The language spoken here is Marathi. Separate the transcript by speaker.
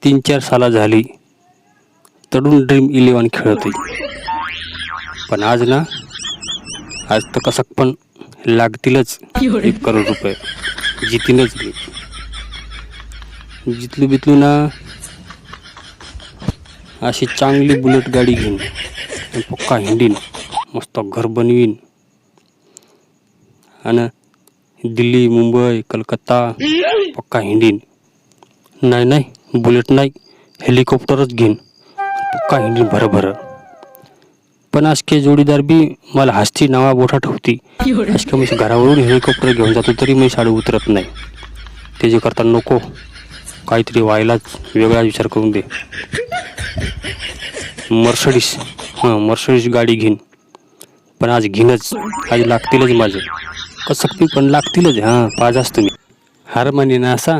Speaker 1: 3-4 साला झाली तडून ड्रीम 11 खेळतोय. पण आज तर कसं पण लागतीलच 1 करोड रुपये. जितीनच मी. जितलू ना अशी चांगली बुलेट गाडी घेईन, पक्का हिंडीन, मस्त घर बनवीन आणि दिल्ली, मुंबई, कलकत्ता पक्का हिंडीन. नाही बुलेट नाही, हेलिकॉप्टरच घेईन, पक्का हिंडीन भर. पण आज के जोडीदार बी मला हसती, नावा बोठा ठेवती. आज का मी घरावरून हेलिकॉप्टर घेऊन जातो तरी मी साडी उतरत नाही. ते जे करता नको, काहीतरी व्हायलाच वेगळा विचार करून दे. मर्सडीस गाडी घेईन, पण आज घेईनच. आज लागतीलच माझं, कसं पण लागतीलच. पाच असतो मी हार माने ना असा.